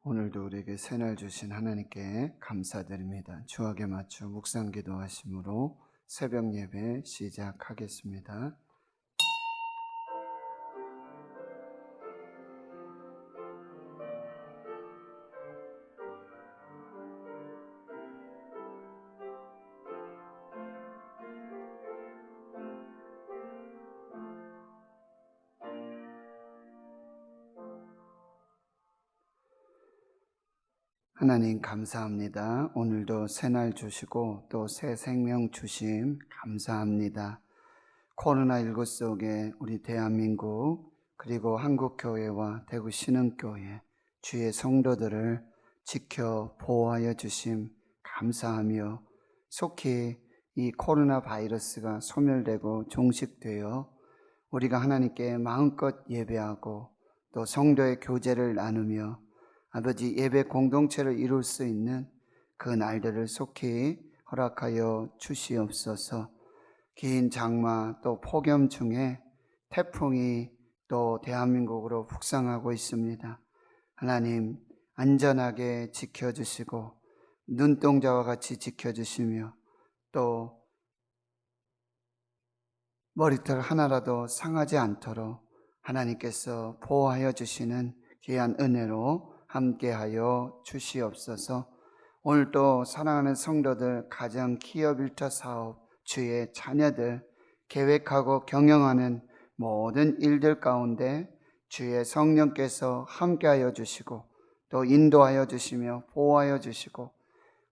오늘도 우리에게 새날 주신 하나님께 감사드립니다. 주악에 맞춰 묵상 기도하심으로 새벽 예배 시작하겠습니다. 하나님 감사합니다. 오늘도 새날 주시고 또 새 생명 주심 감사합니다. 코로나19 속에 우리 대한민국 그리고 한국교회와 대구 신흥교회 주의 성도들을 지켜 보호하여 주심 감사하며 속히 이 코로나 바이러스가 소멸되고 종식되어 우리가 하나님께 마음껏 예배하고 또 성도의 교제를 나누며 아버지 예배 공동체를 이룰 수 있는 그 날들을 속히 허락하여 주시옵소서. 긴 장마 또 폭염 중에 태풍이 또 대한민국으로 북상하고 있습니다. 하나님 안전하게 지켜주시고 눈동자와 같이 지켜주시며 또 머리털 하나라도 상하지 않도록 하나님께서 보호하여 주시는 귀한 은혜로 함께하여 주시옵소서. 오늘도 사랑하는 성도들, 가정, 기업, 일터, 사업, 주의 자녀들 계획하고 경영하는 모든 일들 가운데 주의 성령께서 함께하여 주시고 또 인도하여 주시며 보호하여 주시고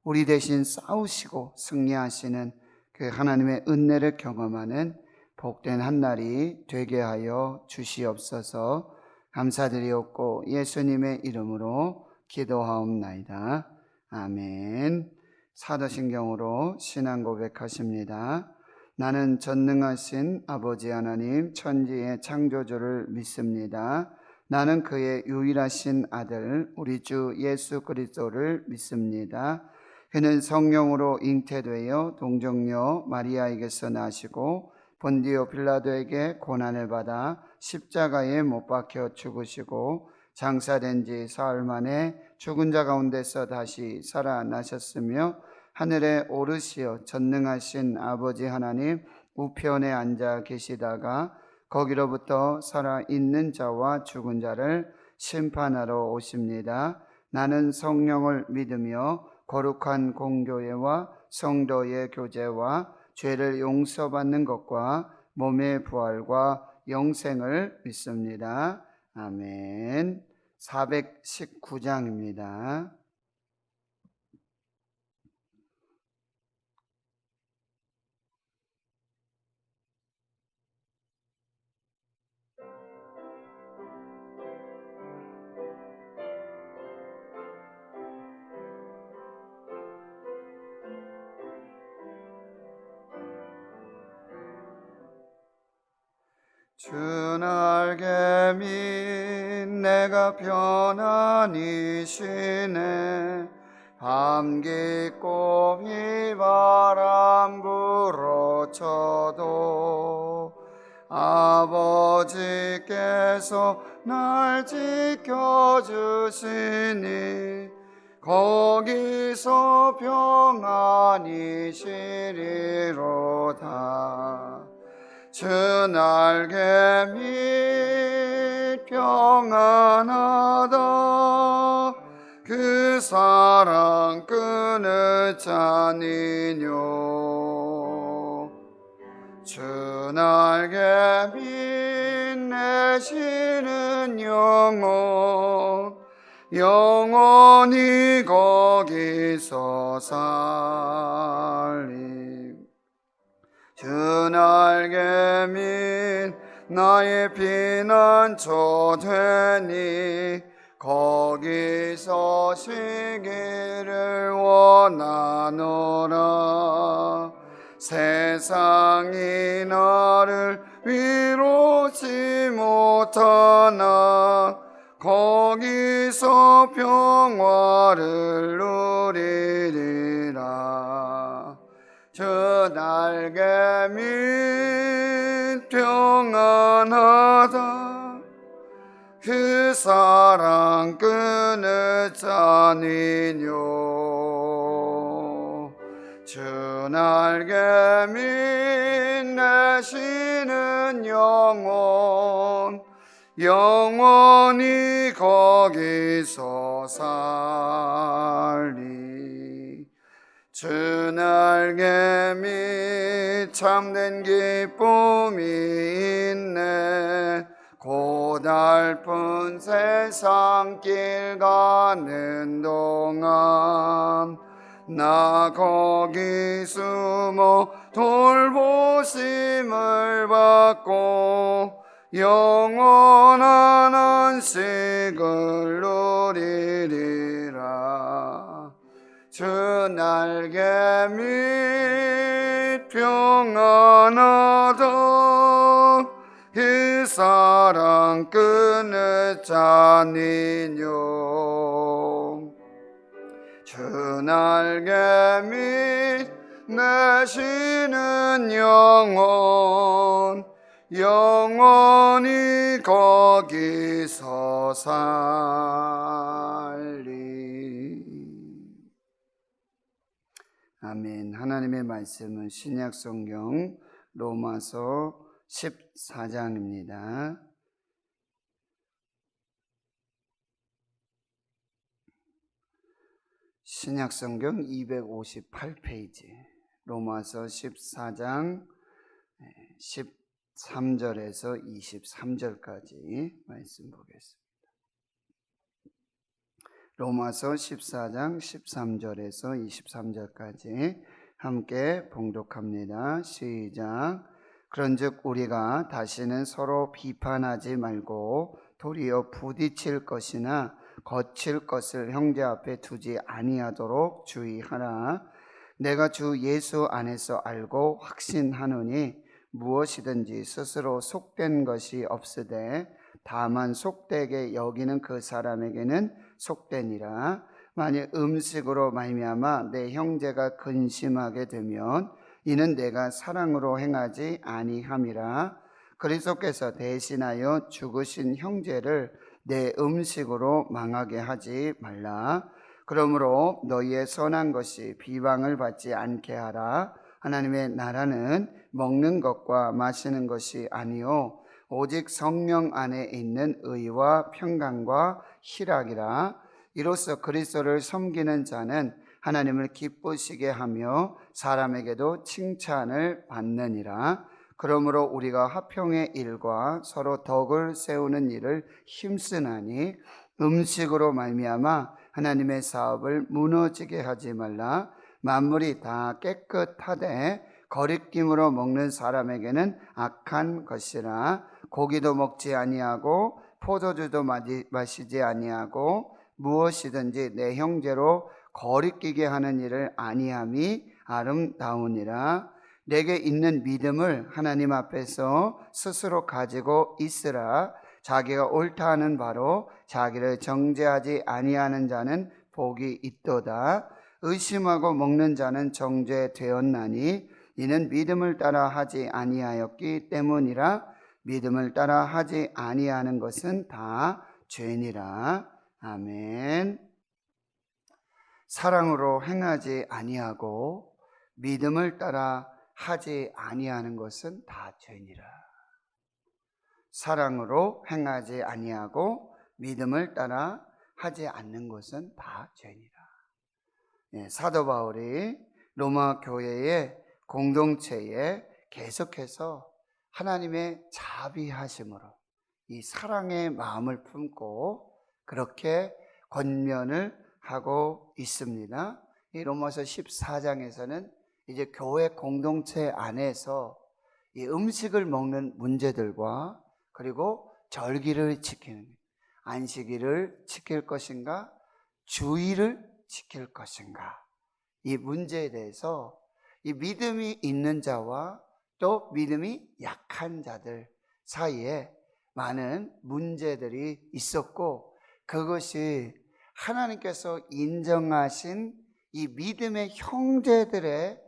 우리 대신 싸우시고 승리하시는 그 하나님의 은혜를 경험하는 복된 한 날이 되게 하여 주시옵소서. 감사드리옵고 예수님의 이름으로 기도하옵나이다. 아멘. 사도신경으로 신앙 고백하십니다. 나는 전능하신 아버지 하나님 천지의 창조주를 믿습니다. 나는 그의 유일하신 아들 우리 주 예수 그리스도를 믿습니다. 그는 성령으로 잉태되어 동정녀 마리아에게서 나시고 본디오 빌라도에게 고난을 받아 십자가에 못 박혀 죽으시고 장사된 지 사흘 만에 죽은 자 가운데서 다시 살아나셨으며 하늘에 오르시어 전능하신 아버지 하나님 우편에 앉아 계시다가 거기로부터 살아있는 자와 죽은 자를 심판하러 오십니다. 나는 성령을 믿으며 거룩한 공교회와 성도의 교제와 죄를 용서받는 것과 몸의 부활과 영생을 믿습니다. 아멘. 419장입니다. 주 날개 및 내가 편안히 쉬네. 밤 깊고 비바람 불어쳐도 아버지께서 날 지켜주시니 거기서 평안히 쉬리로다. 주 날개 밑 평안하다. 그 사랑 끊을 자니뇨. 주 날개 빛내시는 영원히 거기서 살림. 주 날개 밑 나의 피난처 되니 거기서 쉬기를 원하노라. 세상이 나를 위로치 못하나 거기서 평화를 누리리라. 주 날개 밑 평안하다. 그 사랑 끊었자니뇨. 주 날개 빛내시는 영혼 영원히 거기서 살리. 주 날개 밑 참된 기쁨이 있네. 고달픈 세상 길 가는 동안 나 거기 숨어 돌보심을 받고 영원한 안식을 누리리라. 주 날개 밑 평안하다. 그 사랑 끊었자니뇨. 주 날개 밑 내시는 영혼 영원히 거기서 살리. 아멘. 하나님의 말씀은 신약 성경 로마서 14장입니다. 신약 성경 258페이지 로마서 14장 13절에서 23절까지 말씀 보겠습니다. 로마서 14장 13절에서 23절까지 함께 봉독합니다. 시작. 그런즉 우리가 다시는 서로 비판하지 말고 도리어 부딪힐 것이나 거칠 것을 형제 앞에 두지 아니하도록 주의하라. 내가 주 예수 안에서 알고 확신하노니 무엇이든지 스스로 속된 것이 없으되 다만 속되게 여기는 그 사람에게는 속되니라. 만일 음식으로 말미암아 내 형제가 근심하게 되면 이는 내가 사랑으로 행하지 아니함이라. 그리스도께서 대신하여 죽으신 형제를 내 음식으로 망하게 하지 말라. 그러므로 너희의 선한 것이 비방을 받지 않게 하라. 하나님의 나라는 먹는 것과 마시는 것이 아니요 오직 성령 안에 있는 의와 평강과 희락이라. 이로써 그리스도를 섬기는 자는 하나님을 기쁘시게 하며 사람에게도 칭찬을 받느니라. 그러므로 우리가 화평의 일과 서로 덕을 세우는 일을 힘쓰나니 음식으로 말미암아 하나님의 사업을 무너지게 하지 말라. 만물이 다 깨끗하되 거리낌으로 먹는 사람에게는 악한 것이라. 고기도 먹지 아니하고 포도주도 마시지 아니하고 무엇이든지 내 형제로 거리끼게 하는 일을 아니함이 아름다우니라. 내게 있는 믿음을 하나님 앞에서 스스로 가지고 있으라. 자기가 옳다 하는 바로 자기를 정죄하지 아니하는 자는 복이 있도다. 의심하고 먹는 자는 정죄되었나니 이는 믿음을 따라 하지 아니하였기 때문이라. 믿음을 따라 하지 아니하는 것은 다 죄니라. 아멘. 사랑으로 행하지 아니하고 믿음을 따라 하지 아니하는 것은 다 죄니라. 사랑으로 행하지 아니하고 믿음을 따라 하지 않는 것은 다 죄니라. 사도 바울이 로마 교회의 공동체에 계속해서 하나님의 자비하심으로 이 사랑의 마음을 품고 그렇게 권면을 하고 있습니다. 이 로마서 14장에서는 이제 교회 공동체 안에서 이 음식을 먹는 문제들과 그리고 절기를 지키는 안식일을 지킬 것인가 주일을 지킬 것인가 이 문제에 대해서 이 믿음이 있는 자와 또 믿음이 약한 자들 사이에 많은 문제들이 있었고 그것이 하나님께서 인정하신 이 믿음의 형제들의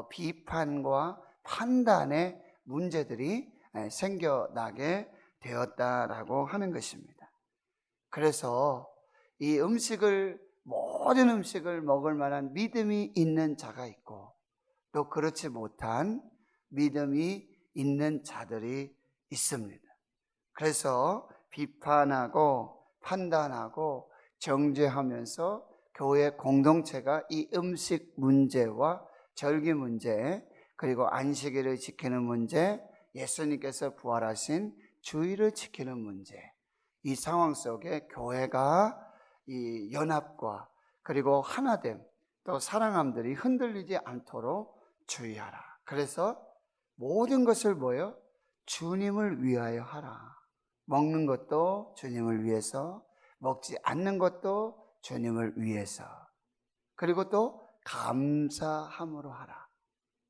비판과 판단의 문제들이 생겨나게 되었다라고 하는 것입니다. 그래서 이 모든 음식을 먹을 만한 믿음이 있는 자가 있고, 또 그렇지 못한 믿음이 있는 자들이 있습니다. 그래서 비판하고 판단하고 정죄하면서 교회 공동체가 이 음식 문제와 절기 문제, 그리고 안식일을 지키는 문제, 예수님께서 부활하신 주일을 지키는 문제, 이 상황 속에 교회가 이 연합과 그리고 하나됨, 또 사랑함들이 흔들리지 않도록 주의하라. 그래서 모든 것을 뭐예요? 주님을 위하여 하라. 먹는 것도 주님을 위해서, 먹지 않는 것도 주님을 위해서, 그리고 또 감사함으로 하라.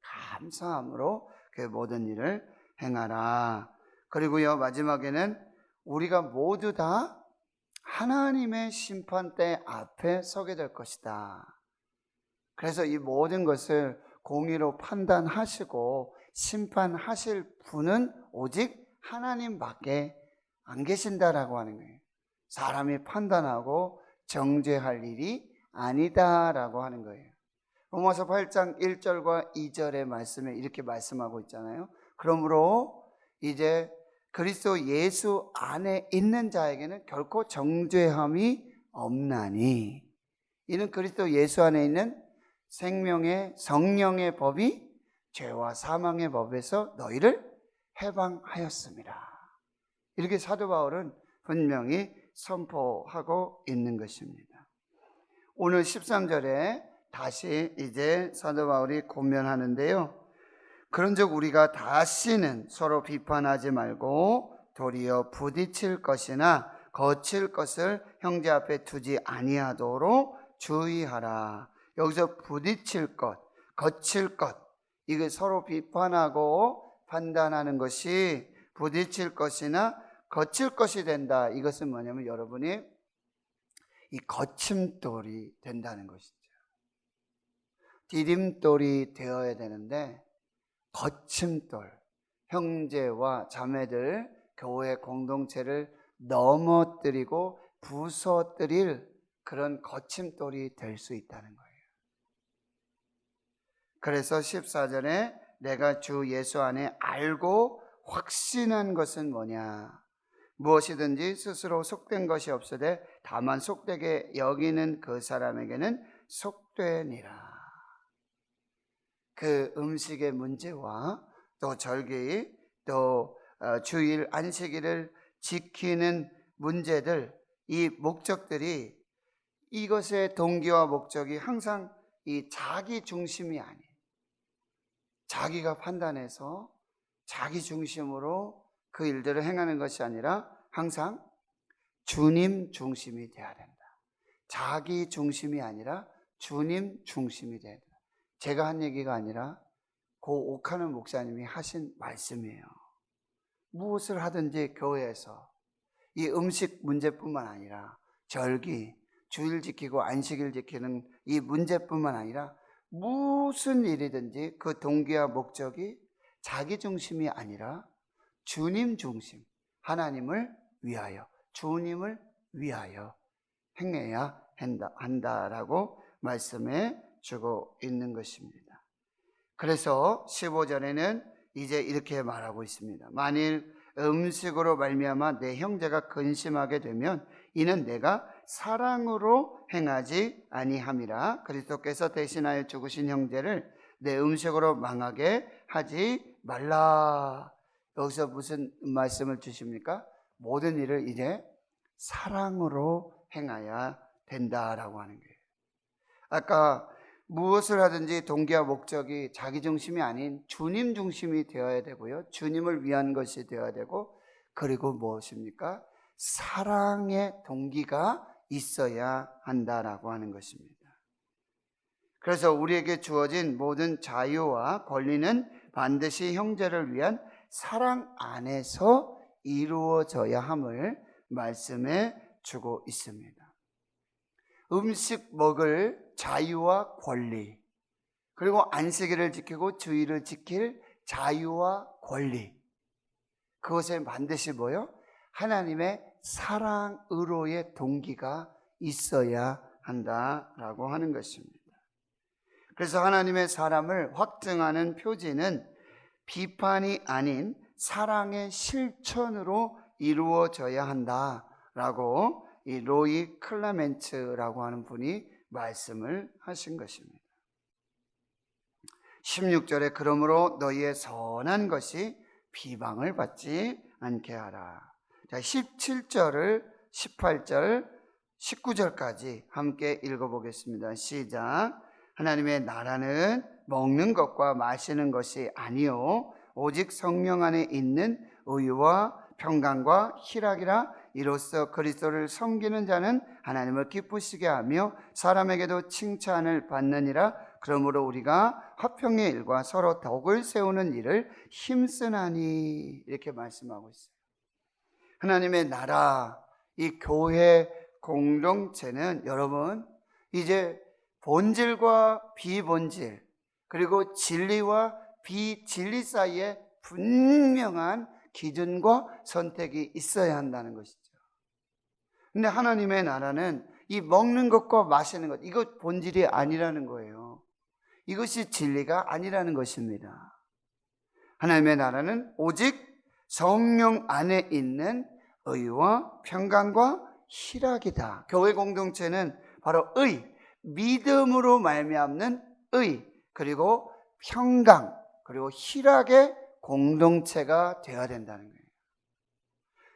감사함으로 그 모든 일을 행하라. 그리고요, 마지막에는 우리가 모두 다 하나님의 심판대 앞에 서게 될 것이다. 그래서 이 모든 것을 공의로 판단하시고 심판하실 분은 오직 하나님밖에 안 계신다라고 하는 거예요. 사람이 판단하고 정죄할 일이 아니다라고 하는 거예요. 로마서 8장 1절과 2절의 말씀에 이렇게 말씀하고 있잖아요. 그러므로 이제 그리스도 예수 안에 있는 자에게는 결코 정죄함이 없나니, 이는 그리스도 예수 안에 있는 생명의 성령의 법이 죄와 사망의 법에서 너희를 해방하였습니다. 이렇게 사도 바울은 분명히 선포하고 있는 것입니다. 오늘 13절에 다시 이제 사도 바울이 권면하는데요. 그런즉 우리가 다시는 서로 비판하지 말고 도리어 부딪힐 것이나 거칠 것을 형제 앞에 두지 아니하도록 주의하라. 여기서 부딪힐 것, 거칠 것, 이게 서로 비판하고 판단하는 것이 부딪힐 것이나 거칠 것이 된다. 이것은 뭐냐면 여러분이 이 거침돌이 된다는 것이죠. 디딤돌이 되어야 되는데 거침돌, 형제와 자매들, 교회 공동체를 넘어뜨리고 부서뜨릴 그런 거침돌이 될 수 있다는 거예요. 그래서 14절에 내가 주 예수 안에 알고 확신한 것은 뭐냐? 무엇이든지 스스로 속된 것이 없으되 다만 속되게 여기는 그 사람에게는 속되니라. 그 음식의 문제와 또 절기, 또 주일 안식일을 지키는 문제들, 이 목적들이, 이것의 동기와 목적이 항상 이 자기 중심이 아니에요. 자기가 판단해서 자기 중심으로 그 일들을 행하는 것이 아니라 항상 주님 중심이 되어야 된다. 자기 중심이 아니라 주님 중심이 되어야 된다. 제가 한 얘기가 아니라 고 옥하는 목사님이 하신 말씀이에요. 무엇을 하든지 교회에서 이 음식 문제뿐만 아니라 절기, 주일 지키고 안식일 지키는 이 문제뿐만 아니라 무슨 일이든지 그 동기와 목적이 자기 중심이 아니라 주님 중심, 하나님을 위하여, 주님을 위하여 행해야 한다라고 말씀해 주고 있는 것입니다. 그래서 15절에는 이제 이렇게 말하고 있습니다. 만일 음식으로 말미암아 내 형제가 근심하게 되면 이는 내가 사랑으로 행하지 아니함이라. 그리스도께서 대신하여 죽으신 형제를 내 음식으로 망하게 하지 말라. 여기서 무슨 말씀을 주십니까? 모든 일을 이제 사랑으로 행해야 된다라고 하는 거예요. 아까 무엇을 하든지 동기와 목적이 자기 중심이 아닌 주님 중심이 되어야 되고요. 주님을 위한 것이 되어야 되고, 그리고 무엇입니까? 사랑의 동기가 있어야 한다라고 하는 것입니다. 그래서 우리에게 주어진 모든 자유와 권리는 반드시 형제를 위한 사랑 안에서 이루어져야 함을 말씀해 주고 있습니다. 음식 먹을 자유와 권리, 그리고 안식일을 지키고 주일을 지킬 자유와 권리, 그것은 반드시 뭐요? 하나님의 사랑으로의 동기가 있어야 한다라고 하는 것입니다. 그래서 하나님의 사람을 확증하는 표지는 비판이 아닌 사랑의 실천으로 이루어져야 한다라고 이 로이 클라멘츠라고 하는 분이 말씀을 하신 것입니다. 16절에 그러므로 너희의 선한 것이 비방을 받지 않게 하라. 자, 17절을 18절 19절까지 함께 읽어보겠습니다. 시작. 하나님의 나라는 먹는 것과 마시는 것이 아니요 오직 성령 안에 있는 의와 평강과 희락이라. 이로써 그리스도를 섬기는 자는 하나님을 기쁘시게 하며 사람에게도 칭찬을 받느니라. 그러므로 우리가 화평의 일과 서로 덕을 세우는 일을 힘쓰나니. 이렇게 말씀하고 있어요. 하나님의 나라, 이 교회 공동체는 여러분 이제 본질과 비본질, 그리고 진리와 비진리 사이에 분명한 기준과 선택이 있어야 한다는 것이죠. 근데 하나님의 나라는 이 먹는 것과 마시는 것, 이것 본질이 아니라는 거예요. 이것이 진리가 아니라는 것입니다. 하나님의 나라는 오직 성령 안에 있는 의와 평강과 희락이다. 교회 공동체는 바로 의, 믿음으로 말미암는 의, 그리고 평강, 그리고 희락의 공동체가 되어야 된다는 거예요.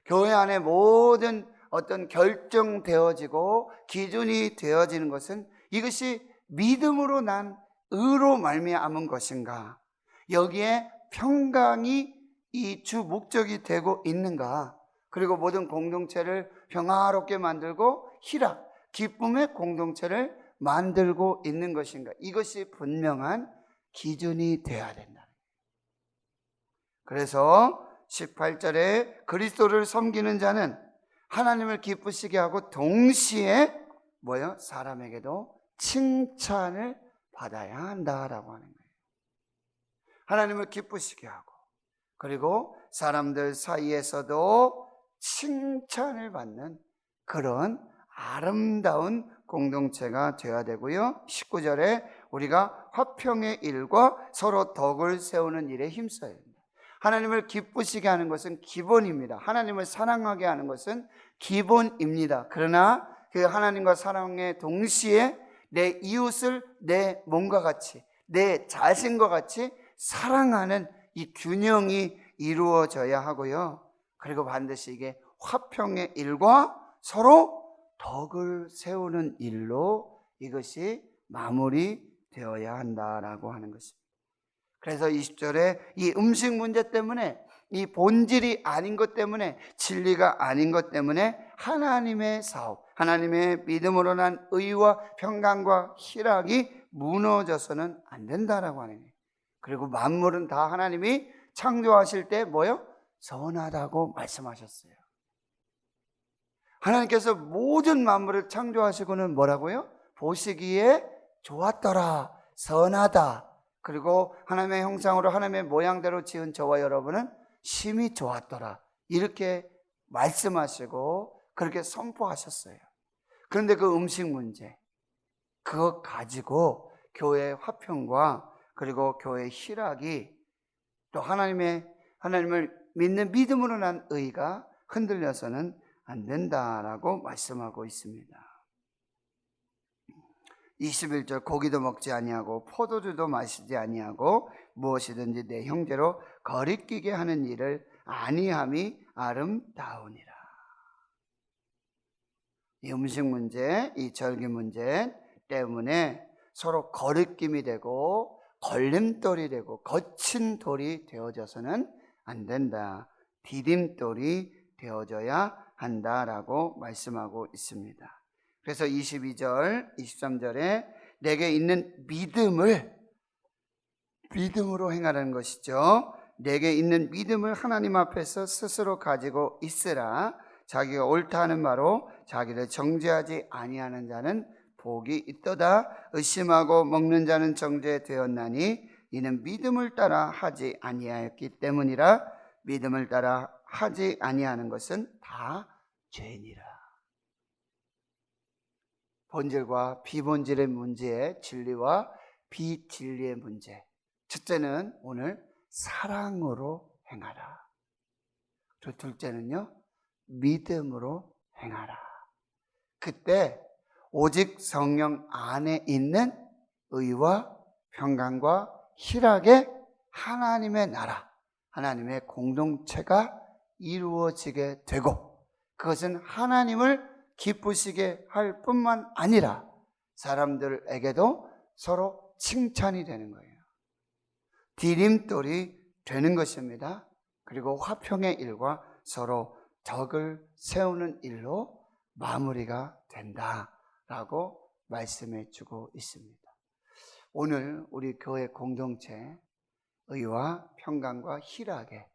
교회 안에 모든 어떤 결정되어지고 기준이 되어지는 것은 이것이 믿음으로 난 의로 말미암은 것인가, 여기에 평강이 이 주 목적이 되고 있는가, 그리고 모든 공동체를 평화롭게 만들고 희락, 기쁨의 공동체를 만들고 있는 것인가, 이것이 분명한 기준이 되어야 된다. 그래서 18절에 그리스도를 섬기는 자는 하나님을 기쁘시게 하고 동시에 사람에게도 칭찬을 받아야 한다라고 하는 거예요. 하나님을 기쁘시게 하고, 그리고 사람들 사이에서도 칭찬을 받는 그런 아름다운 공동체가 되어야 되고요. 19절에 우리가 화평의 일과 서로 덕을 세우는 일에 힘써야 합니다. 하나님을 기쁘시게 하는 것은 기본입니다. 하나님을 사랑하게 하는 것은 기본입니다. 그러나 그 하나님과 사랑의 동시에 내 이웃을 내 몸과 같이, 내 자신과 같이 사랑하는 이 균형이 이루어져야 하고요. 그리고 반드시 이게 화평의 일과 서로 덕을 세우는 일로 이것이 마무리되어야 한다라고 하는 것입니다. 그래서 20절에 이 음식 문제 때문에, 이 본질이 아닌 것 때문에, 진리가 아닌 것 때문에 하나님의 사업, 하나님의 믿음으로 난 의와 평강과 희락이 무너져서는 안 된다라고 하는 거예요. 그리고 만물은 다 하나님이 창조하실 때 선하다고 말씀하셨어요. 하나님께서 모든 만물을 창조하시고는 뭐라고요? 보시기에 좋았더라, 선하다. 그리고 하나님의 형상으로 하나님의 모양대로 지은 저와 여러분은 심히 좋았더라, 이렇게 말씀하시고 그렇게 선포하셨어요. 그런데 그 음식 문제, 그거 가지고 교회의 화평과 그리고 교회의 희락이, 또 하나님을 믿는 믿음으로 난 의가 흔들려서는 안 된다라고 말씀하고 있습니다. 21절 고기도 먹지 아니하고 포도주도 마시지 아니하고 무엇이든지 내 형제로 거리끼게 하는 일을 아니함이 아름다우니라. 이 음식 문제, 이 절기 문제 때문에 서로 거리낌이 되고 걸림돌이 되고 거친 돌이 되어져서는 안 된다. 디딤돌이 되어져야 한다라고 말씀하고 있습니다. 그래서 22절, 23절에 내게 있는 믿음으로 행하라는 것이죠. 내게 있는 믿음을 하나님 앞에서 스스로 가지고 있으라. 자기가 옳다 하는 바로 자기를 정죄하지 아니하는 자는 복이 있도다. 의심하고 먹는 자는 정죄되었나니 이는 믿음을 따라 하지 아니하였기 때문이라. 믿음을 따라 하지 아니하는 것은 다 죄니라. 본질과 비본질의 문제에 진리와 비진리의 문제. 첫째는 오늘 사랑으로 행하라. 그리고 둘째는요, 믿음으로 행하라. 그때 오직 성령 안에 있는 의와 평강과 희락의 하나님의 나라, 하나님의 공동체가 이루어지게 되고, 그것은 하나님을 기쁘시게 할 뿐만 아니라 사람들에게도 서로 칭찬이 되는 거예요. 디딤돌이 되는 것입니다. 그리고 화평의 일과 서로 덕을 세우는 일로 마무리가 된다라고 말씀해 주고 있습니다. 오늘 우리 교회 공동체 의와 평강과 희락에,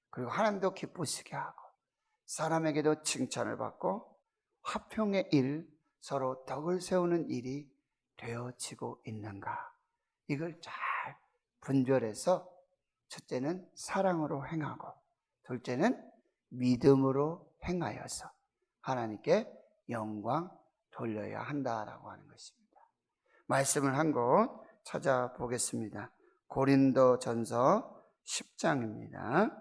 그리고 하나님도 기쁘시게 하고 사람에게도 칭찬을 받고 화평의 일, 서로 덕을 세우는 일이 되어지고 있는가, 이걸 잘 분별해서 첫째는 사랑으로 행하고 둘째는 믿음으로 행하여서 하나님께 영광 돌려야 한다라고 하는 것입니다. 말씀을 한 곳 찾아보겠습니다. 고린도전서 10장입니다.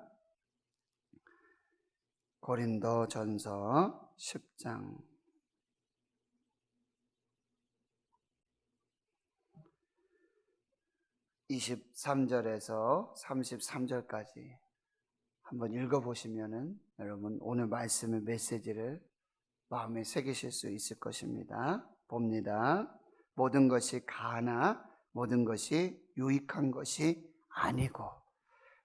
고린도전서 10장 23절에서 33절까지 한번 읽어보시면은 여러분 오늘 말씀의 메시지를 마음에 새기실 수 있을 것입니다. 봅니다. 모든 것이 가나 모든 것이 유익한 것이 아니고,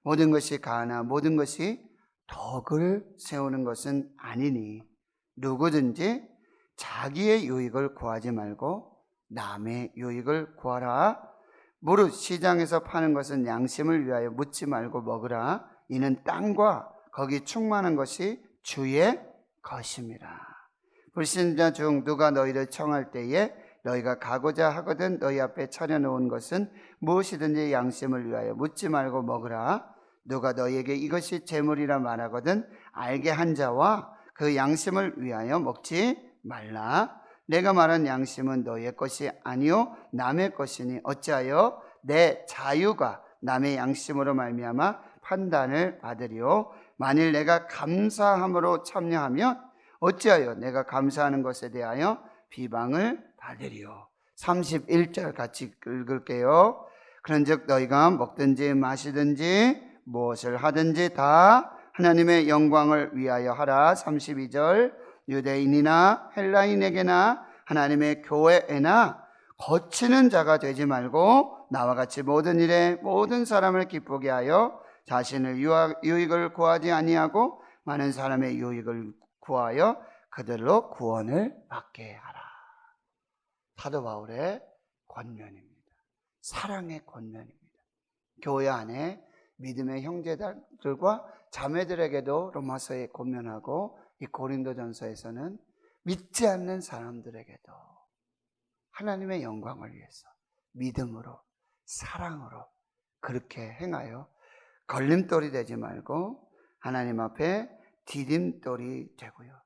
모든 것이 가나 모든 것이 덕을 세우는 것은 아니니, 누구든지 자기의 유익을 구하지 말고 남의 유익을 구하라. 무릇 시장에서 파는 것은 양심을 위하여 묻지 말고 먹으라. 이는 땅과 거기 충만한 것이 주의 것임이라. 불신자 중 누가 너희를 청할 때에 너희가 가고자 하거든 너희 앞에 차려놓은 것은 무엇이든지 양심을 위하여 묻지 말고 먹으라. 누가 너희에게 이것이 재물이라 말하거든 알게 한 자와 그 양심을 위하여 먹지 말라. 내가 말한 양심은 너희의 것이 아니요 남의 것이니 어찌하여 내 자유가 남의 양심으로 말미암아 판단을 받으리요. 만일 내가 감사함으로 참여하면 어찌하여 내가 감사하는 것에 대하여 비방을 받으리요. 31절 같이 읽을게요. 그런즉 너희가 먹든지 마시든지 무엇을 하든지 다 하나님의 영광을 위하여 하라. 32절 유대인이나 헬라인에게나 하나님의 교회에나 거치는 자가 되지 말고 나와 같이 모든 일에 모든 사람을 기쁘게 하여 자신의 유익을 구하지 아니하고 많은 사람의 유익을 구하여 그들로 구원을 받게 하라. 사도 바울의 권면입니다. 사랑의 권면입니다. 교회 안에 믿음의 형제들과 자매들에게도 로마서에 권면하고, 이 고린도전서에서는 믿지 않는 사람들에게도 하나님의 영광을 위해서 믿음으로 사랑으로 그렇게 행하여 걸림돌이 되지 말고 하나님 앞에 디딤돌이 되고요,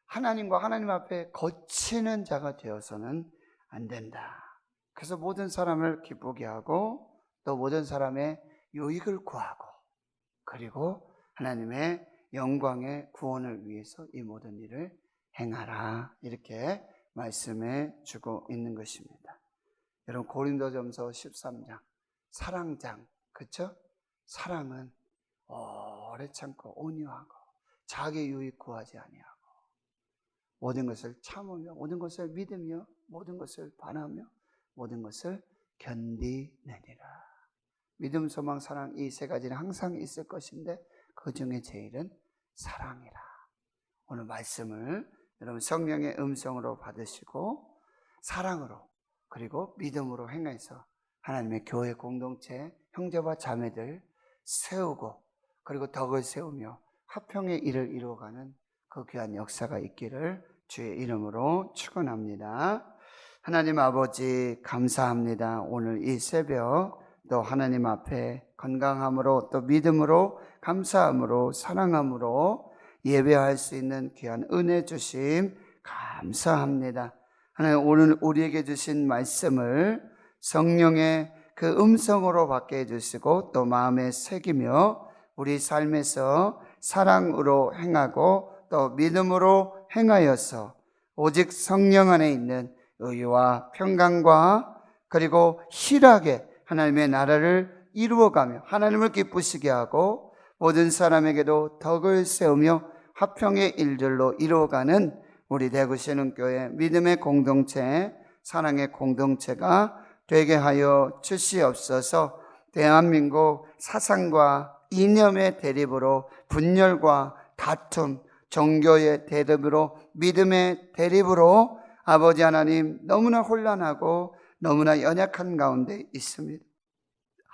하나님과 하나님 앞에 거치는 자가 되어서는 안 된다. 그래서 모든 사람을 기쁘게 하고 또 모든 사람의 유익을 구하고, 그리고 하나님의 영광의 구원을 위해서 이 모든 일을 행하라, 이렇게 말씀해 주고 있는 것입니다. 여러분 고린도전서 13장 사랑장, 그렇죠? 사랑은 오래 참고 온유하고 자기 유익 구하지 아니하고 모든 것을 참으며 모든 것을 믿으며 모든 것을 바라며 모든 것을 견디느니라. 믿음, 소망, 사랑, 이 세 가지는 항상 있을 것인데 그 중에 제일은 사랑이라. 오늘 말씀을 여러분 성령의 음성으로 받으시고 사랑으로 그리고 믿음으로 행해서 하나님의 교회 공동체 형제와 자매들 세우고 그리고 덕을 세우며 화평의 일을 이루어가는 그 귀한 역사가 있기를 주의 이름으로 축원합니다. 하나님 아버지 감사합니다. 오늘 이 새벽 또 하나님 앞에 건강함으로 또 믿음으로 감사함으로 사랑함으로 예배할 수 있는 귀한 은혜 주심 감사합니다. 하나님, 오늘 우리에게 주신 말씀을 성령의 그 음성으로 받게 해주시고 또 마음에 새기며 우리 삶에서 사랑으로 행하고 또 믿음으로 행하여서 오직 성령 안에 있는 의와 평강과 그리고 희락의 하나님의 나라를 이루어가며 하나님을 기쁘시게 하고 모든 사람에게도 덕을 세우며 화평의 일들로 이루어가는 우리 대구신흥교회 믿음의 공동체, 사랑의 공동체가 되게 하여 주시옵소서. 대한민국 사상과 이념의 대립으로 분열과 다툼, 종교의 대립으로 믿음의 대립으로 아버지 하나님 너무나 혼란하고 너무나 연약한 가운데 있습니다.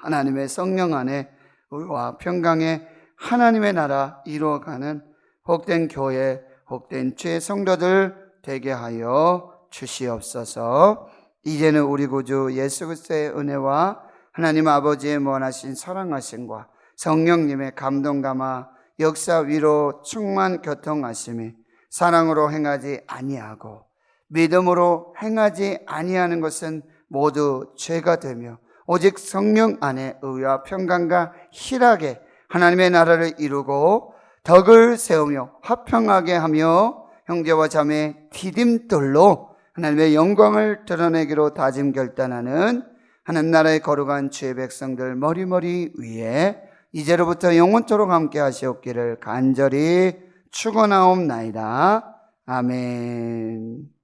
하나님의 성령 안에 의와 평강의 하나님의 나라 이루어가는 복된 교회, 복된 주의 성도들 되게 하여 주시옵소서. 이제는 우리 구주 예수 그리스도의 은혜와 하나님 아버지의 무한하신 사랑하심과 성령님의 감동 감화 역사 위로 충만 교통하심이 사랑으로 행하지 아니하고 믿음으로 행하지 아니하는 것은 모두 죄가 되며 오직 성령 안에 의와 평강과 희락의 하나님의 나라를 이루고 덕을 세우며 화평하게 하며 형제와 자매의 디딤돌로 하나님의 영광을 드러내기로 다짐 결단하는 하나님 나라의 거룩한 주의 백성들 머리머리 위에 이제로부터 영원토록 함께 하시옵기를 간절히 축원하옵나이다. 아멘.